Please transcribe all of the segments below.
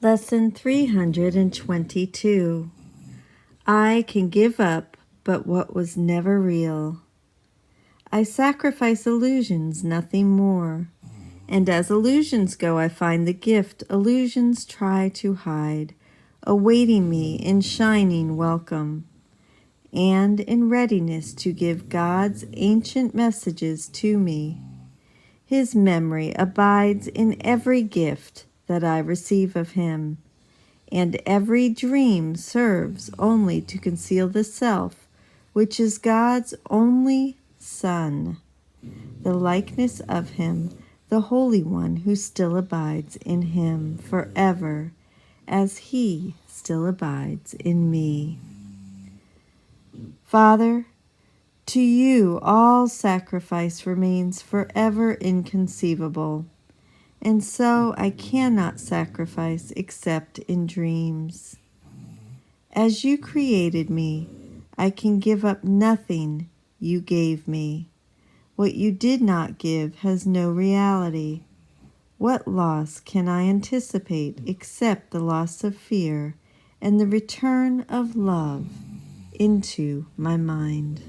Lesson 322. I can give up but what was never real. I sacrifice illusions, nothing more. And as illusions go, I find the gift illusions try to hide, awaiting me in shining welcome, and in readiness to give God's ancient messages to me. His memory abides in every gift that I receive of him, and every dream serves only to conceal the self, which is God's only Son, the likeness of him, the Holy One who still abides in him forever, as he still abides in me. Father, to you all sacrifice remains forever inconceivable, and so I cannot sacrifice except in dreams. As you created me, I can give up nothing you gave me. What you did not give has no reality. What loss can I anticipate except the loss of fear and the return of love into my mind?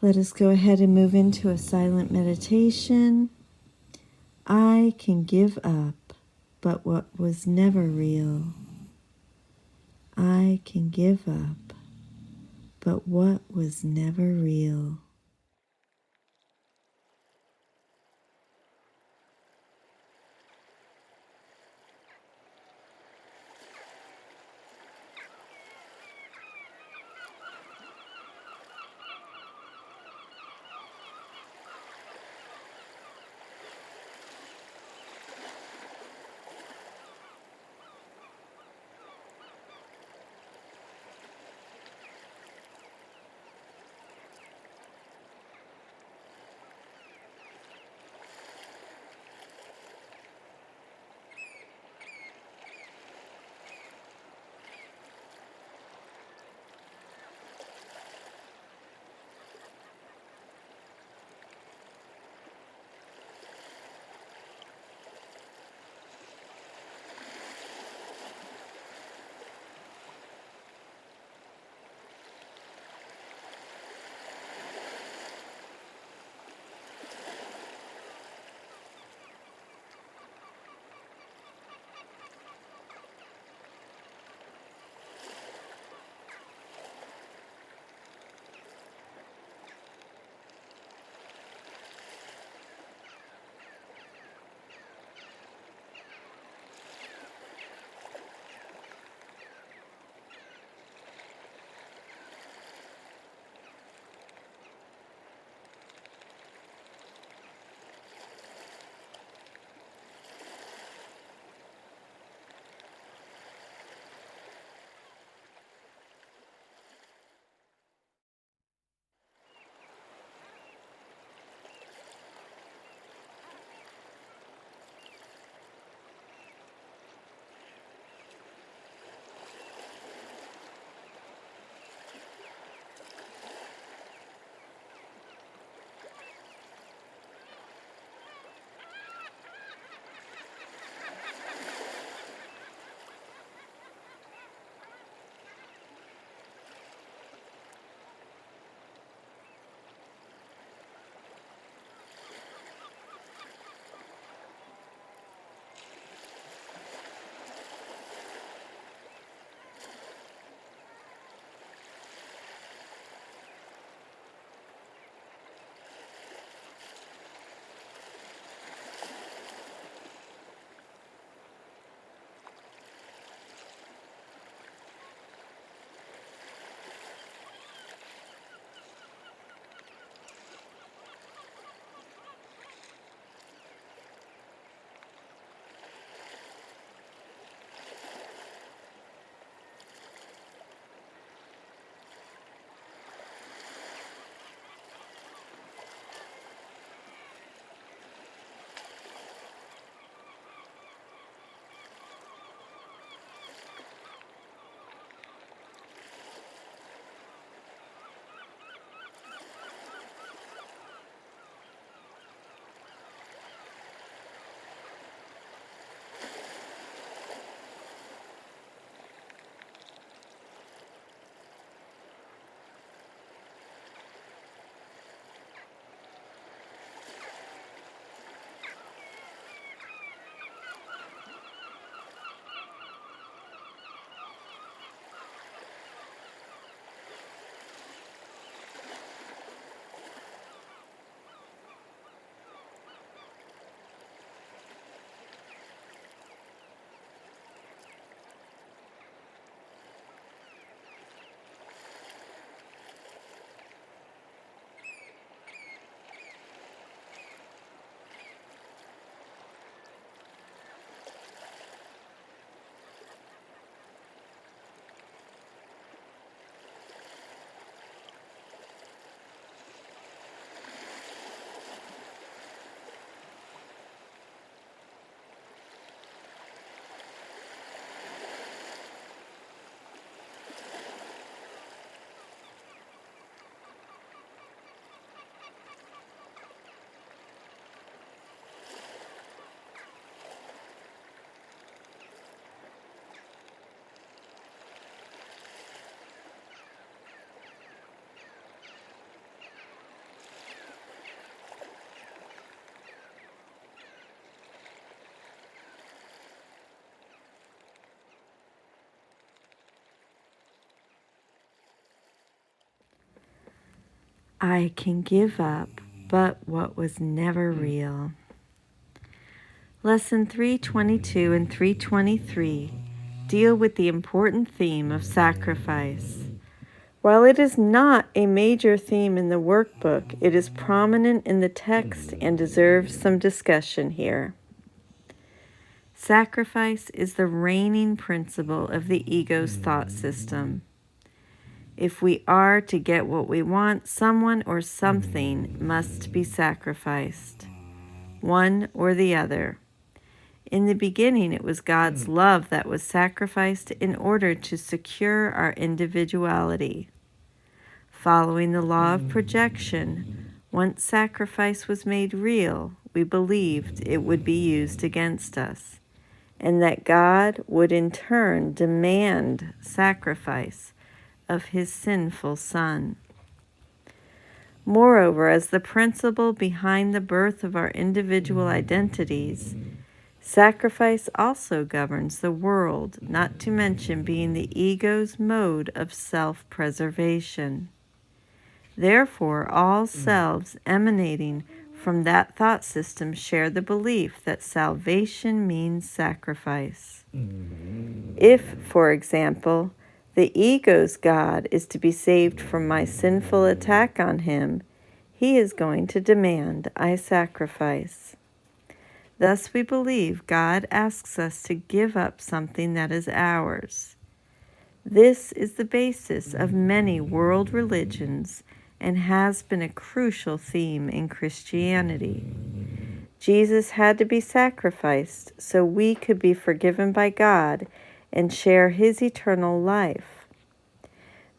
Let us go ahead and move into a silent meditation. I can give up, but what was never real. I can give up, but what was never real. I can give up but what was never real. Lesson 322 and 323 deal with the important theme of sacrifice. While it is not a major theme in the workbook, it is prominent in the text and deserves some discussion here. Sacrifice is the reigning principle of the ego's thought system. If we are to get what we want, someone or something must be sacrificed, one or the other. In the beginning, it was God's love that was sacrificed in order to secure our individuality. Following the law of projection, once sacrifice was made real, we believed it would be used against us, and that God would in turn demand sacrifice of his sinful Son. Moreover, as the principle behind the birth of our individual identities, sacrifice also governs the world, not to mention being the ego's mode of self-preservation. Therefore, all selves emanating from that thought system share the belief that salvation means sacrifice. If, for example, the ego's God is to be saved from my sinful attack on him, he is going to demand I sacrifice. Thus we believe God asks us to give up something that is ours. This is the basis of many world religions and has been a crucial theme in Christianity. Jesus had to be sacrificed so we could be forgiven by God and share his eternal life.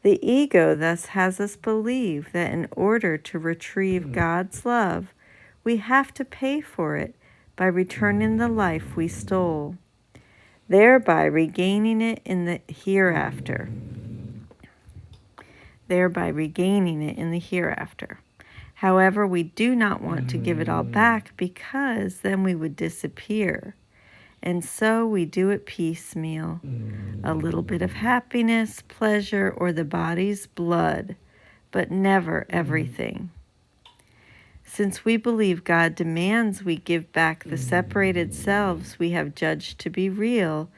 The ego thus has us believe that in order to retrieve God's love, we have to pay for it by returning the life we stole, thereby regaining it in the hereafter. However, we do not want to give it all back because then we would disappear. And so we do it piecemeal. A little bit of happiness, pleasure, or the body's blood, but never everything. Since we believe God demands we give back the separated selves we have judged to be real,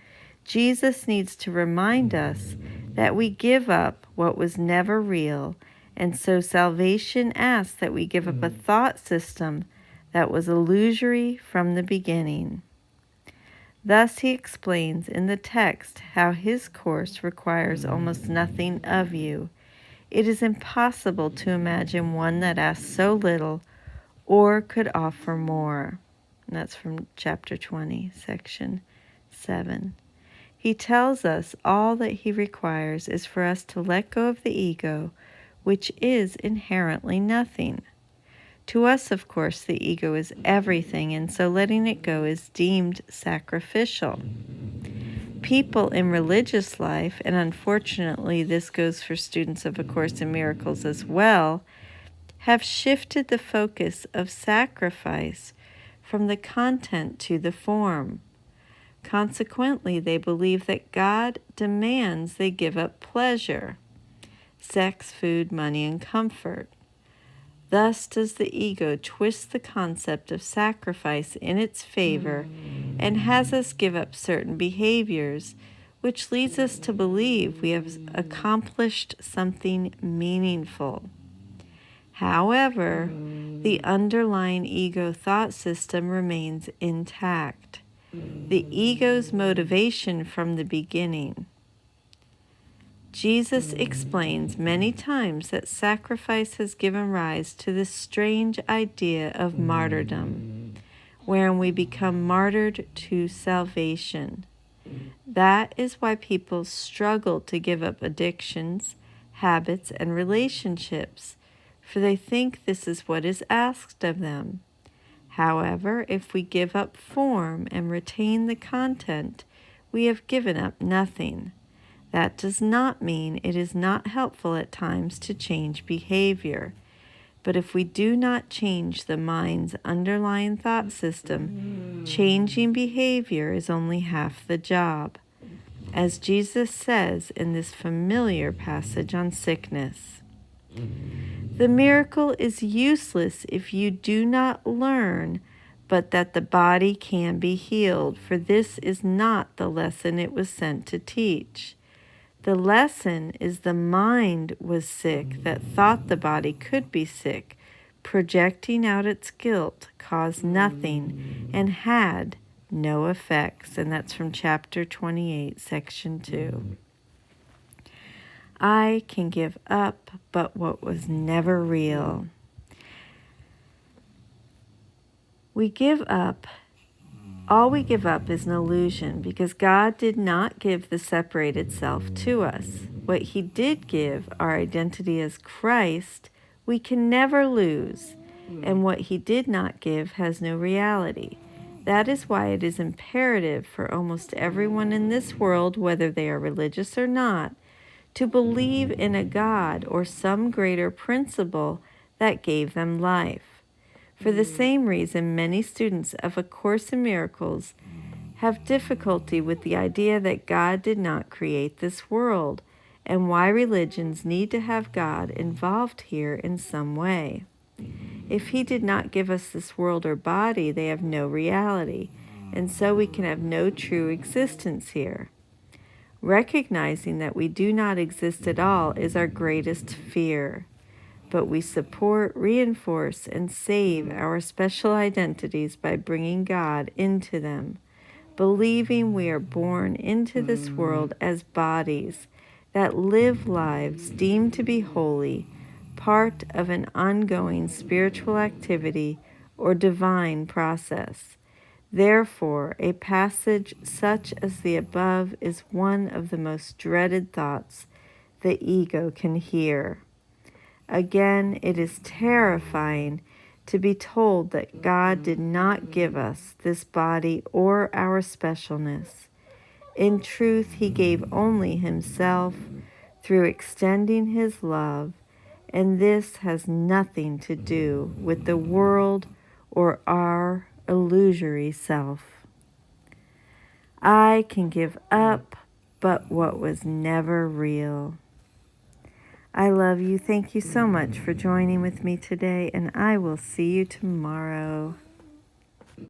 Jesus needs to remind us that we give up what was never real, and so salvation asks that we give up a thought system that was illusory from the beginning. Thus he explains in the text how his course requires almost nothing of you. It is impossible to imagine one that asks so little or could offer more. And that's from chapter 20, section 7. He tells us all that he requires is for us to let go of the ego, which is inherently nothing. To us, of course, the ego is everything, and so letting it go is deemed sacrificial. People in religious life, and unfortunately this goes for students of A Course in Miracles as well, have shifted the focus of sacrifice from the content to the form. Consequently, they believe that God demands they give up pleasure, sex, food, money, and comfort. Thus does the ego twist the concept of sacrifice in its favor and has us give up certain behaviors, which leads us to believe we have accomplished something meaningful. However, the underlying ego thought system remains intact. The ego's motivation from the beginning. Jesus explains many times that sacrifice has given rise to this strange idea of martyrdom, wherein we become martyred to salvation. That is why people struggle to give up addictions, habits, and relationships, for they think this is what is asked of them. However, if we give up form and retain the content, we have given up nothing. That does not mean it is not helpful at times to change behavior. But if we do not change the mind's underlying thought system, changing behavior is only half the job, as Jesus says in this familiar passage on sickness. The miracle is useless if you do not learn, but that the body can be healed, for this is not the lesson it was sent to teach. The lesson is the mind was sick that thought the body could be sick, projecting out its guilt, caused nothing, and had no effects. And that's from chapter 28, section 2. I can give up but what was never real. We give up. All we give up is an illusion because God did not give the separated self to us. What He did give, our identity as Christ, we can never lose. And what He did not give has no reality. That is why it is imperative for almost everyone in this world, whether they are religious or not, to believe in a God or some greater principle that gave them life. For the same reason, many students of A Course in Miracles have difficulty with the idea that God did not create this world, and why religions need to have God involved here in some way. If He did not give us this world or body, they have no reality, and so we can have no true existence here. Recognizing that we do not exist at all is our greatest fear. But we support, reinforce, and save our special identities by bringing God into them, believing we are born into this world as bodies that live lives deemed to be holy, part of an ongoing spiritual activity or divine process. Therefore, a passage such as the above is one of the most dreaded thoughts the ego can hear. Again, it is terrifying to be told that God did not give us this body or our specialness. In truth, He gave only Himself through extending His love, and this has nothing to do with the world or our illusory self. I can give up but what was never real. I love you. Thank you so much for joining with me today, and I will see you tomorrow.